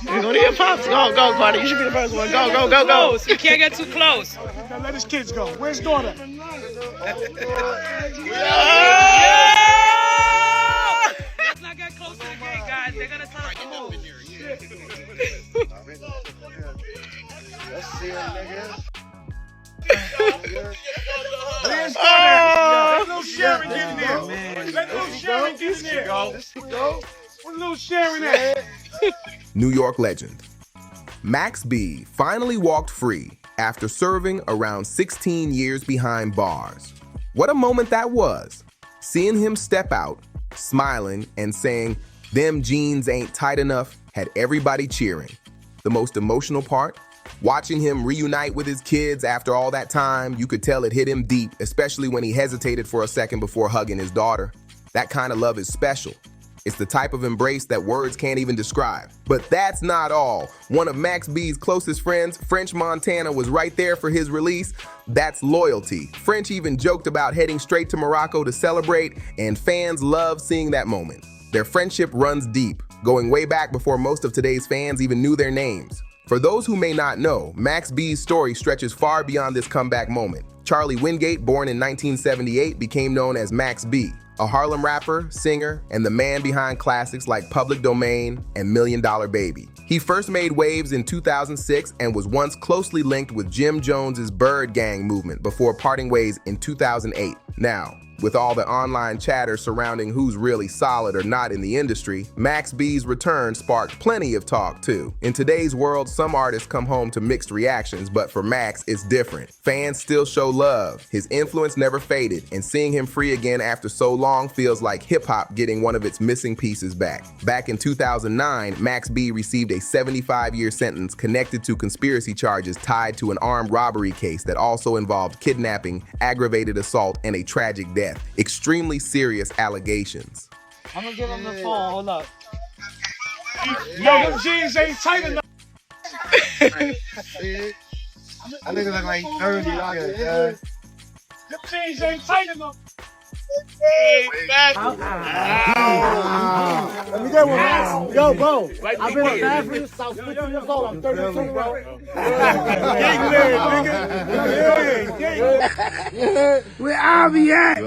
We're going to get pops. Go, Carter. You should be the first one. Go. Close. You can't get too close. Now let his kids go. Where's daughter? Let's not get close to the gate, guys. They're gonna tell us to move. Let's see it, nigga. Where's daughter? Let little Sharon get in there. Let little Sharon get in there. Let's go. Where's little Sharon at? New York legend. Max B finally walked free after serving around 16 years behind bars. What a moment that was. Seeing him step out, smiling and saying, "Them jeans ain't tight enough," had everybody cheering. The most emotional part? Watching him reunite with his kids after all that time, you could tell it hit him deep, especially when he hesitated for a second before hugging his daughter. That kind of love is special. It's the type of embrace that words can't even describe. But that's not all. One of Max B's closest friends, French Montana, was right there for his release. That's loyalty. French even joked about heading straight to Morocco to celebrate, and fans love seeing that moment. Their friendship runs deep, going way back before most of today's fans even knew their names. For those who may not know, Max B's story stretches far beyond this comeback moment. Charlie Wingate, born in 1978, became known as Max B, a Harlem rapper, singer, and the man behind classics like Public Domain and $1 Million Baby. He first made waves in 2006 and was once closely linked with Jim Jones's Bird Gang movement before parting ways in 2008. Now, with all the online chatter surrounding who's really solid or not in the industry, Max B's return sparked plenty of talk too. In today's world, some artists come home to mixed reactions, but for Max, it's different. Fans still show love. His influence never faded, and seeing him free again after so long feels like hip-hop getting one of its missing pieces back. Back in 2009, Max B received a 75-year sentence connected to conspiracy charges tied to an armed robbery case that also involved kidnapping, aggravated assault, and a tragic death. Extremely serious allegations. I'm gonna give him the phone. Hold up. Yo, them jeans ain't tight enough. I think it look like 30 dollars. Them jeans ain't tight enough. Let me get one. Yo, bro. I've been a fan for you since I was 15 years old. I'm 32, bro. Where I be at?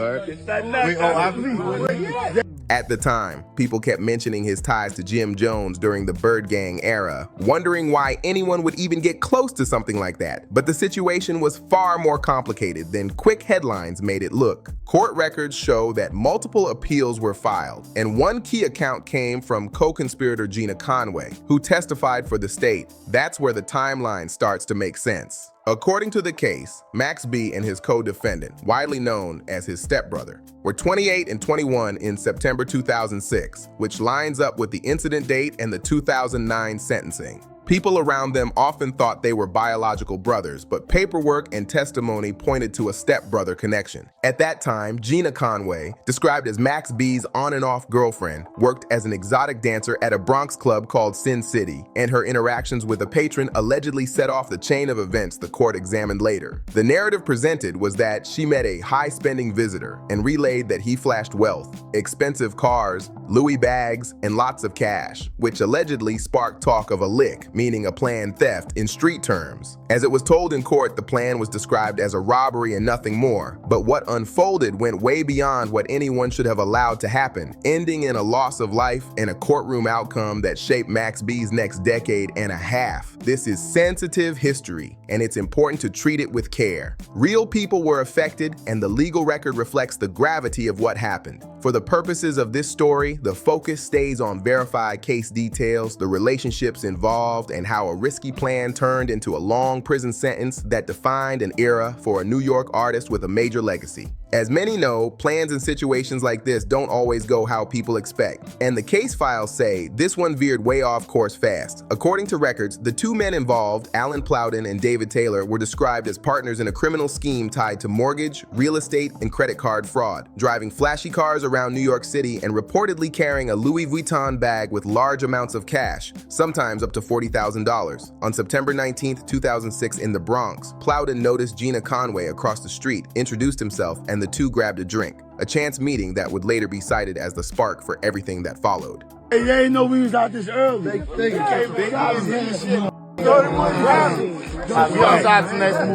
At the time, people kept mentioning his ties to Jim Jones during the Bird Gang era, wondering why anyone would even get close to something like that. But the situation was far more complicated than quick headlines made it look. Court records show that multiple appeals were filed, and one key account came from co-conspirator Gina Conway, who testified for the state. That's where the timeline starts to make sense. According to the case, Max B and his co-defendant, widely known as his stepbrother, were 28 and 21 in September 2006, which lines up with the incident date and the 2009 sentencing. People around them often thought they were biological brothers, but paperwork and testimony pointed to a stepbrother connection. At that time, Gina Conway, described as Max B's on and off girlfriend, worked as an exotic dancer at a Bronx club called Sin City, and her interactions with a patron allegedly set off the chain of events the court examined later. The narrative presented was that she met a high-spending visitor and relayed that he flashed wealth, expensive cars, Louis bags, and lots of cash, which allegedly sparked talk of a lick, meaning a planned theft in street terms. As it was told in court, the plan was described as a robbery and nothing more, but what unfolded went way beyond what anyone should have allowed to happen, ending in a loss of life and a courtroom outcome that shaped Max B's next decade and a half. This is sensitive history, and it's important to treat it with care. Real people were affected, and the legal record reflects the gravity of what happened. For the purposes of this story, the focus stays on verified case details, the relationships involved, and how a risky plan turned into a long prison sentence that defined an era for a New York artist with a major legacy. As many know, plans in situations like this don't always go how people expect, and the case files say this one veered way off course fast. According to records, the two men involved, Alan Plowden and David Taylor, were described as partners in a criminal scheme tied to mortgage, real estate, and credit card fraud, driving flashy cars around New York City and reportedly carrying a Louis Vuitton bag with large amounts of cash, sometimes up to $40,000. On September 19, 2006 in the Bronx, Plowden noticed Gina Conway across the street, introduced himself, and the two grabbed a drink, a chance meeting that would later be cited as the spark for everything that followed. Hey, they ain't know we was out this early.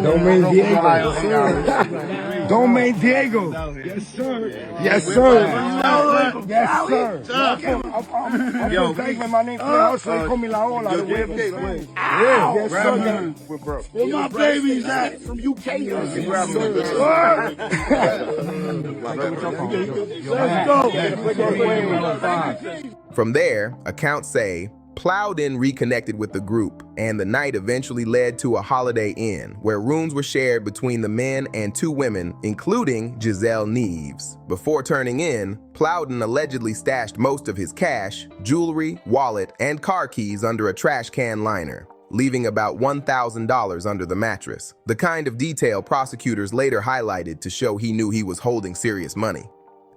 Domain Diego. Domain Diego. Yes, sir. Yes, sir. Yes, sir. Yo, my name so they call me La Ola. Yes, sir. Where my babies at? From UK. Let's go. From there, accounts say, Plowden reconnected with the group, and the night eventually led to a Holiday Inn, where rooms were shared between the men and two women, including Giselle Neves. Before turning in, Plowden allegedly stashed most of his cash, jewelry, wallet, and car keys under a trash can liner, leaving about $1,000 under the mattress, the kind of detail prosecutors later highlighted to show he knew he was holding serious money.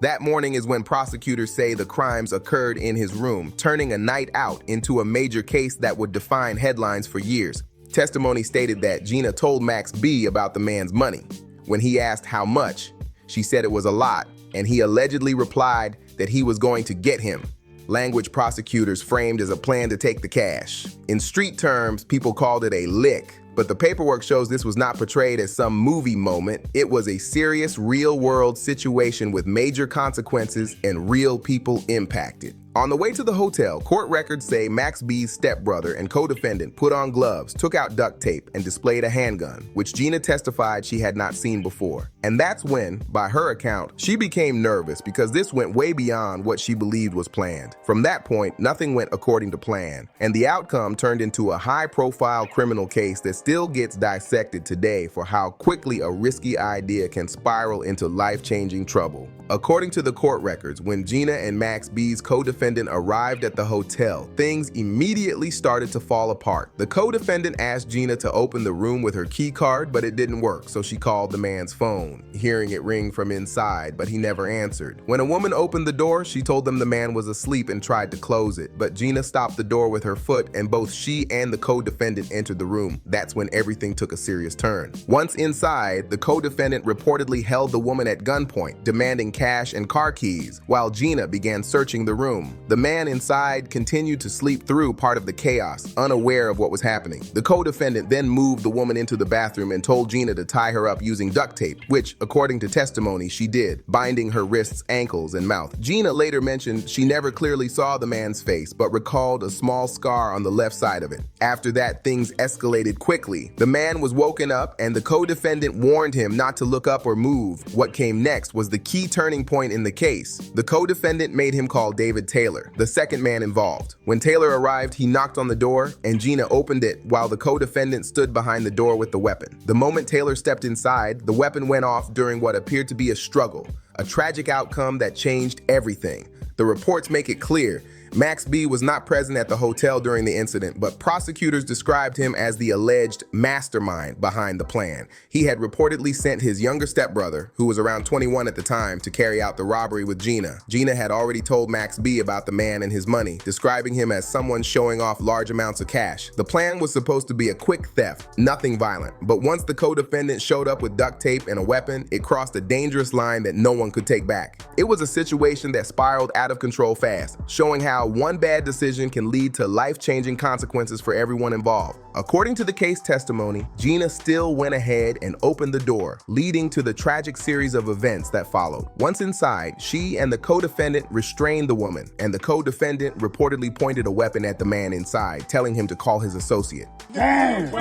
That morning is when prosecutors say the crimes occurred in his room, turning a night out into a major case that would define headlines for years. Testimony stated that Gina told Max B about the man's money. When he asked how much, she said it was a lot, and he allegedly replied that he was going to get him. Language prosecutors framed as a plan to take the cash. In street terms, people called it a lick. But the paperwork shows this was not portrayed as some movie moment. It was a serious, real-world situation with major consequences and real people impacted. On the way to the hotel, court records say Max B's stepbrother and co-defendant put on gloves, took out duct tape, and displayed a handgun, which Gina testified she had not seen before. And that's when, by her account, she became nervous because this went way beyond what she believed was planned. From that point, nothing went according to plan, and the outcome turned into a high-profile criminal case that still gets dissected today for how quickly a risky idea can spiral into life-changing trouble. According to the court records, when Gina and Max B's co-defendant arrived at the hotel, things immediately started to fall apart. The co-defendant asked Gina to open the room with her key card, but it didn't work, so she called the man's phone, hearing it ring from inside, but he never answered. When a woman opened the door, she told them the man was asleep and tried to close it, but Gina stopped the door with her foot, and both she and the co-defendant entered the room. That's when everything took a serious turn. Once inside, the co-defendant reportedly held the woman at gunpoint, demanding cash and car keys, while Gina began searching the room. The man inside continued to sleep through part of the chaos, unaware of what was happening. The co-defendant then moved the woman into the bathroom and told Gina to tie her up using duct tape, which, according to testimony, she did, binding her wrists, ankles, and mouth. Gina later mentioned she never clearly saw the man's face, but recalled a small scar on the left side of it. After that, things escalated quickly. The man was woken up, and the co-defendant warned him not to look up or move. What came next was the key turning point in the case. The co-defendant made him call David Taylor, the second man involved. When Taylor arrived, he knocked on the door, and Gina opened it while the co-defendant stood behind the door with the weapon. The moment Taylor stepped inside, the weapon went off during what appeared to be a struggle, a tragic outcome that changed everything. The reports make it clear Max B was not present at the hotel during the incident, but prosecutors described him as the alleged mastermind behind the plan. He had reportedly sent his younger stepbrother, who was around 21 at the time, to carry out the robbery with Gina. Gina had already told Max B about the man and his money, describing him as someone showing off large amounts of cash. The plan was supposed to be a quick theft, nothing violent, but once the co-defendant showed up with duct tape and a weapon, it crossed a dangerous line that no one could take back. It was a situation that spiraled out of control fast, showing how one bad decision can lead to life-changing consequences for everyone involved. According to the case testimony, Gina still went ahead and opened the door, leading to the tragic series of events that followed. Once inside, she and the co-defendant restrained the woman, and the co-defendant reportedly pointed a weapon at the man inside, telling him to call his associate. Damn!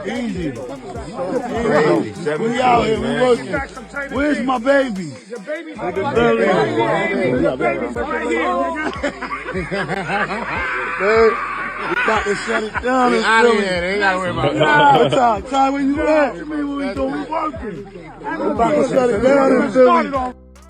Easy. We out here, we working. Where's my baby? Your baby's right here. We got to shut it down. They ain't gotta worry about that. Ty, where you at? What we doing? We working. We about to shut it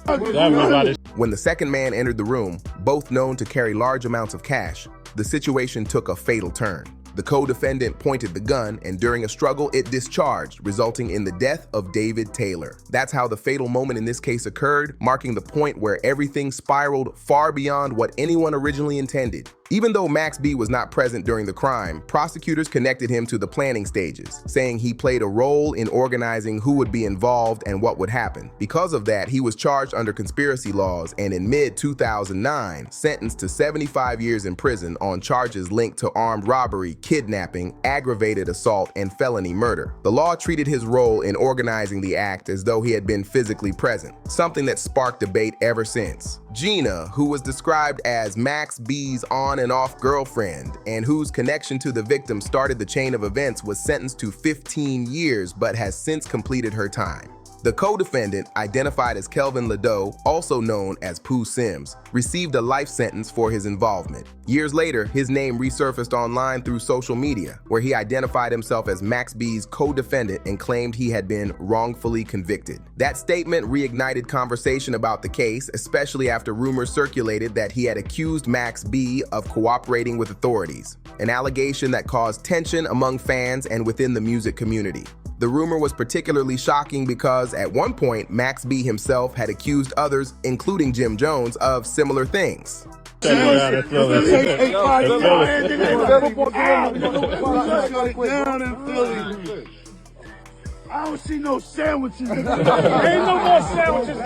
down. When the second man entered the room, both known to carry large amounts of cash, the situation took a fatal turn. The co-defendant pointed the gun, and during a struggle, it discharged, resulting in the death of David Taylor. That's how the fatal moment in this case occurred, marking the point where everything spiraled far beyond what anyone originally intended. Even though Max B was not present during the crime, prosecutors connected him to the planning stages, saying he played a role in organizing who would be involved and what would happen. Because of that, he was charged under conspiracy laws and in mid-2009, sentenced to 75 years in prison on charges linked to armed robbery, kidnapping, aggravated assault, and felony murder. The law treated his role in organizing the act as though he had been physically present, something that sparked debate ever since. Gina, who was described as Max B's on and off girlfriend and whose connection to the victim started the chain of events, was sentenced to 15 years but has since completed her time. The co-defendant, identified as Kelvin Ledoux, also known as Pooh Sims, received a life sentence for his involvement. Years later, his name resurfaced online through social media, where he identified himself as Max B's co-defendant and claimed he had been wrongfully convicted. That statement reignited conversation about the case, especially after rumors circulated that he had accused Max B of cooperating with authorities, an allegation that caused tension among fans and within the music community. The rumor was particularly shocking because at one point, Max B himself had accused others, including Jim Jones, of similar things. I don't see no sandwiches. Ain't no more sandwiches.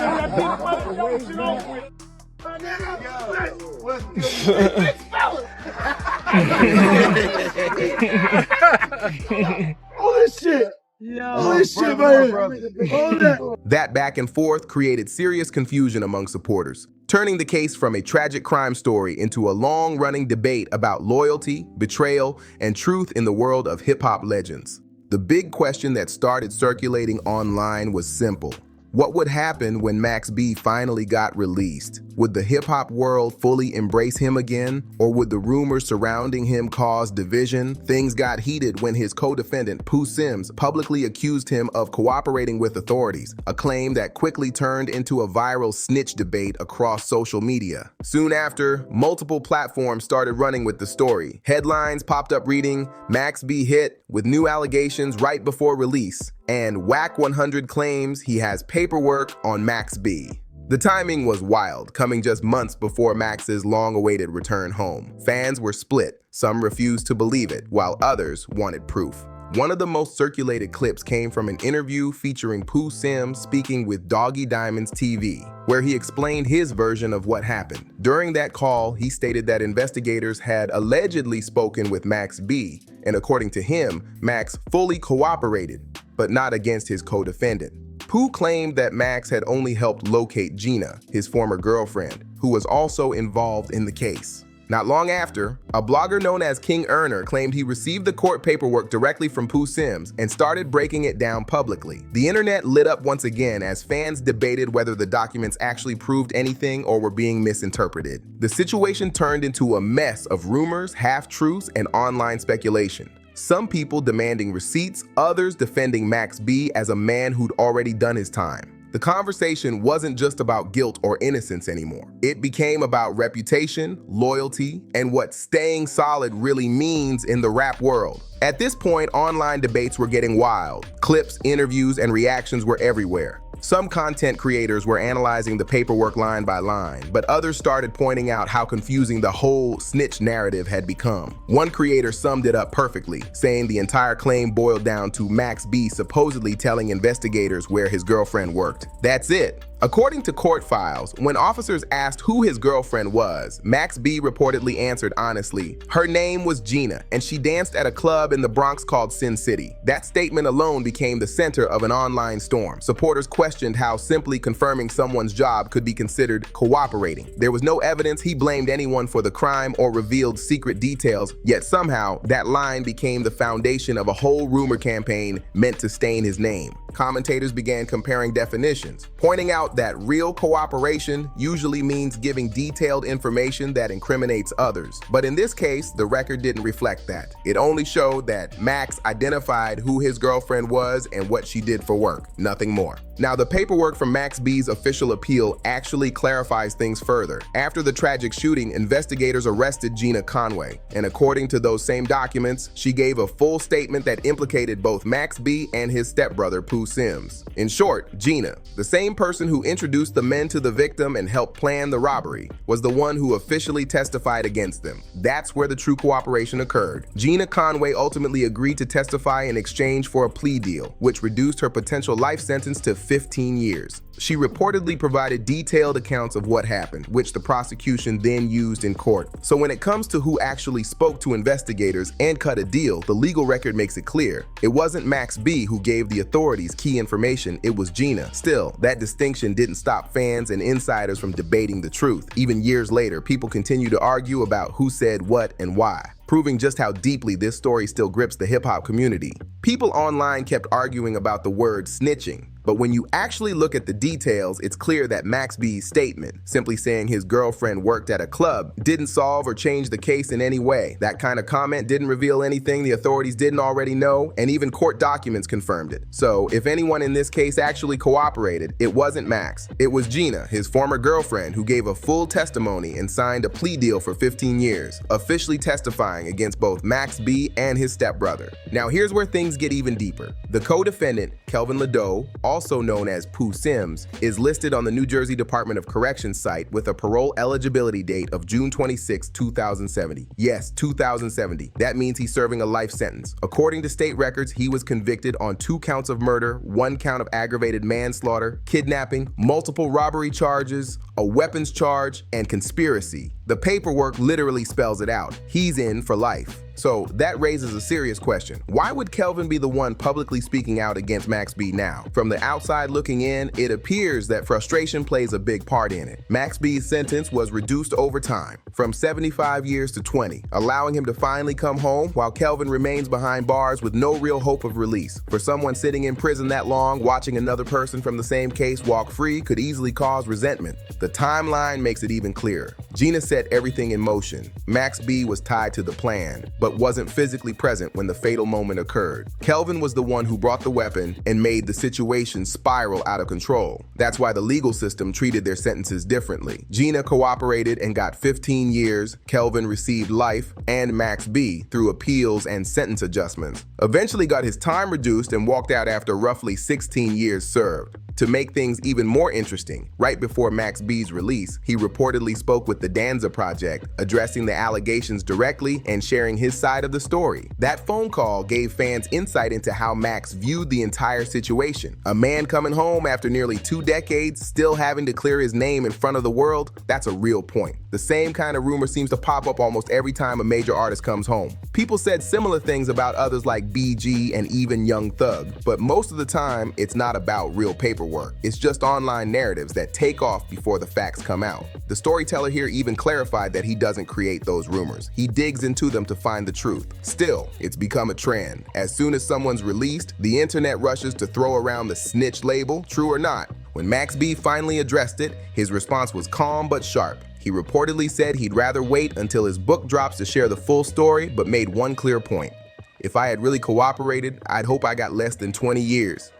All this shit. All this shit right here. Hold that. That back and forth created serious confusion among supporters, turning the case from a tragic crime story into a long-running debate about loyalty, betrayal, and truth in the world of hip-hop legends. The big question that started circulating online was simple. What would happen when Max B finally got released? Would the hip-hop world fully embrace him again? Or would the rumors surrounding him cause division? Things got heated when his co-defendant, Pooh Sims, publicly accused him of cooperating with authorities, a claim that quickly turned into a viral snitch debate across social media. Soon after, multiple platforms started running with the story. Headlines popped up reading, "Max B hit with new allegations right before release," and Whack 100 claims he has paperwork on Max B. The timing was wild, coming just months before Max's long-awaited return home. Fans were split. Some refused to believe it, while others wanted proof. One of the most circulated clips came from an interview featuring Pooh Sims speaking with Doggy Diamonds TV, where he explained his version of what happened. During that call, he stated that investigators had allegedly spoken with Max B, and according to him, Max fully cooperated, but not against his co-defendant. Pooh claimed that Max had only helped locate Gina, his former girlfriend, who was also involved in the case. Not long after, a blogger known as King Earner claimed he received the court paperwork directly from Pooh Sims and started breaking it down publicly. The internet lit up once again as fans debated whether the documents actually proved anything or were being misinterpreted. The situation turned into a mess of rumors, half-truths, and online speculation. Some people demanding receipts, others defending Max B as a man who'd already done his time. The conversation wasn't just about guilt or innocence anymore. It became about reputation, loyalty, and what staying solid really means in the rap world. At this point, online debates were getting wild. Clips, interviews, and reactions were everywhere. Some content creators were analyzing the paperwork line by line, but others started pointing out how confusing the whole snitch narrative had become. One creator summed it up perfectly, saying the entire claim boiled down to Max B supposedly telling investigators where his girlfriend worked. That's it. According to court files, when officers asked who his girlfriend was, Max B reportedly answered honestly, her name was Gina, and she danced at a club in the Bronx called Sin City. That statement alone became the center of an online storm. Supporters questioned how simply confirming someone's job could be considered cooperating. There was no evidence he blamed anyone for the crime or revealed secret details, yet somehow that line became the foundation of a whole rumor campaign meant to stain his name. Commentators began comparing definitions, pointing out that real cooperation usually means giving detailed information that incriminates others. But in this case, the record didn't reflect that. It only showed that Max identified who his girlfriend was and what she did for work, nothing more. Now, the paperwork from Max B's official appeal actually clarifies things further. After the tragic shooting, investigators arrested Gina Conway, and according to those same documents, she gave a full statement that implicated both Max B and his stepbrother, Pooh Pooh Sims. In short, Gina, the same person who introduced the men to the victim and helped plan the robbery, was the one who officially testified against them. That's where the true cooperation occurred. Gina Conway ultimately agreed to testify in exchange for a plea deal, which reduced her potential life sentence to 15 years. She reportedly provided detailed accounts of what happened, which the prosecution then used in court. So when it comes to who actually spoke to investigators and cut a deal, the legal record makes it clear. It wasn't Max B who gave the authorities key information, it was Gina. Still, that distinction didn't stop fans and insiders from debating the truth. Even years later, people continue to argue about who said what and why, proving just how deeply this story still grips the hip-hop community. People online kept arguing about the word snitching, but when you actually look at the details, it's clear that Max B's statement, simply saying his girlfriend worked at a club, didn't solve or change the case in any way. That kind of comment didn't reveal anything the authorities didn't already know, and even court documents confirmed it. So if anyone in this case actually cooperated, it wasn't Max. It was Gina, his former girlfriend, who gave a full testimony and signed a plea deal for 15 years, officially testifying against both Max B and his stepbrother. Now here's where things get even deeper. The co-defendant, Kelvin Ledoux, also known as Pooh Sims, is listed on the New Jersey Department of Corrections site with a parole eligibility date of June 26, 2070. Yes, 2070. That means he's serving a life sentence. According to state records, he was convicted on 2 counts of murder, 1 count of aggravated manslaughter, kidnapping, multiple robbery charges, a weapons charge, and conspiracy. The paperwork literally spells it out. He's in for life. So that raises a serious question. Why would Kelvin be the one publicly speaking out against Max B now? From the outside looking in, it appears that frustration plays a big part in it. Max B's sentence was reduced over time, from 75 years to 20, allowing him to finally come home while Kelvin remains behind bars with no real hope of release. For someone sitting in prison that long, watching another person from the same case walk free could easily cause resentment. The timeline makes it even clearer. Gina set everything in motion. Max B was tied to the plan, but wasn't physically present when the fatal moment occurred. Kelvin was the one who brought the weapon and made the situation spiral out of control. That's why the legal system treated their sentences differently. Gina cooperated and got 15 years, Kelvin received life, and Max B, through appeals and sentence adjustments, eventually got his time reduced and walked out after roughly 16 years served. To make things even more interesting, right before Max B's release, he reportedly spoke with the Danza Project, addressing the allegations directly and sharing his side of the story. That phone call gave fans insight into how Max viewed the entire situation. A man coming home after nearly 2 decades, still having to clear his name in front of the world, that's a real point. The same kind of rumor seems to pop up almost every time a major artist comes home. People said similar things about others like BG and even Young Thug, but most of the time, it's not about real paperwork. It's just online narratives that take off before the facts come out. The storyteller here even clarified that he doesn't create those rumors. He digs into them to find the truth. Still, it's become a trend. As soon as someone's released, the internet rushes to throw around the snitch label, true or not. When Max B finally addressed it, his response was calm but sharp. He reportedly said he'd rather wait until his book drops to share the full story, but made one clear point. If I had really cooperated, I'd hope I got less than 20 years.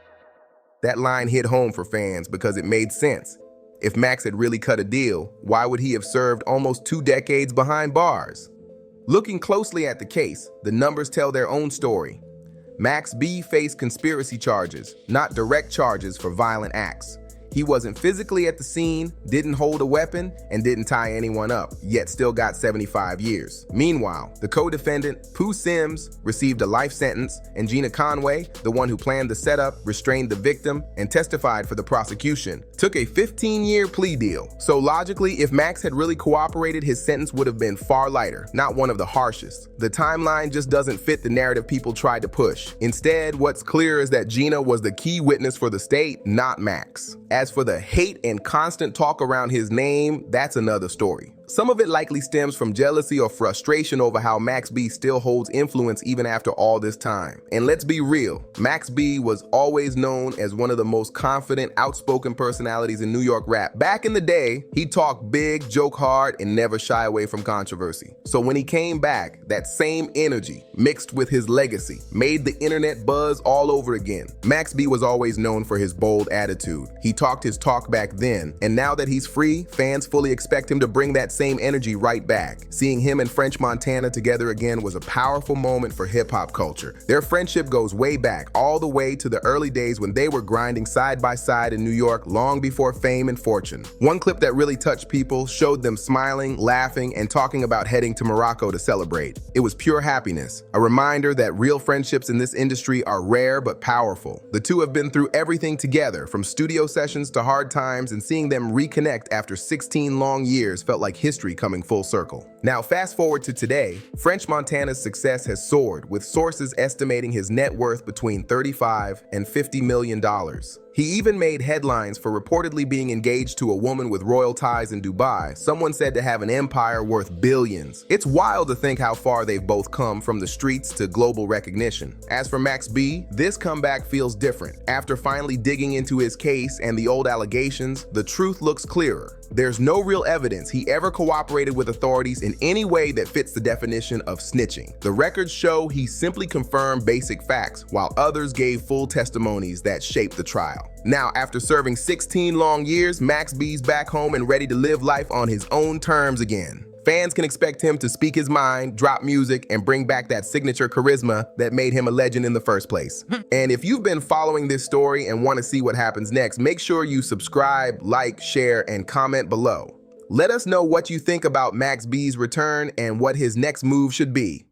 That line hit home for fans because it made sense. If Max had really cut a deal, why would he have served almost 2 decades behind bars? Looking closely at the case, the numbers tell their own story. Max B faced conspiracy charges, not direct charges for violent acts. He wasn't physically at the scene, didn't hold a weapon, and didn't tie anyone up, yet still got 75 years. Meanwhile, the co-defendant, Pooh Sims, received a life sentence, and Gina Conway, the one who planned the setup, restrained the victim, and testified for the prosecution, took a 15-year plea deal. So logically, if Max had really cooperated, his sentence would have been far lighter, not one of the harshest. The timeline just doesn't fit the narrative people tried to push. Instead, what's clear is that Gina was the key witness for the state, not Max. As for the hate and constant talk around his name, that's another story. Some of it likely stems from jealousy or frustration over how Max B still holds influence even after all this time. And let's be real, Max B was always known as one of the most confident, outspoken personalities in New York rap. Back in the day, he talked big, joke hard, and never shy away from controversy. So when he came back, that same energy, mixed with his legacy, made the internet buzz all over again. Max B was always known for his bold attitude. He talked his talk back then, and now that he's free, fans fully expect him to bring that same energy right back. Seeing him and French Montana together again was a powerful moment for hip-hop culture. Their friendship goes way back, all the way to the early days when they were grinding side by side in New York long before fame and fortune. One clip that really touched people showed them smiling, laughing, and talking about heading to Morocco to celebrate. It was pure happiness, a reminder that real friendships in this industry are rare but powerful. The two have been through everything together, from studio sessions to hard times, and seeing them reconnect after 16 long years felt like history coming full circle. Now fast forward to today, French Montana's success has soared, with sources estimating his net worth between $35 and $50 million. He even made headlines for reportedly being engaged to a woman with royal ties in Dubai, someone said to have an empire worth billions. It's wild to think how far they've both come, from the streets to global recognition. As for Max B, this comeback feels different. After finally digging into his case and the old allegations, the truth looks clearer. There's no real evidence he ever cooperated with authorities in any way that fits the definition of snitching. The records show he simply confirmed basic facts, while others gave full testimonies that shaped the trial. Now, after serving 16 long years, Max B's back home and ready to live life on his own terms again. Fans can expect him to speak his mind, drop music, and bring back that signature charisma that made him a legend in the first place. And if you've been following this story and want to see what happens next, make sure you subscribe, like, share, and comment below. Let us know what you think about Max B's return and what his next move should be.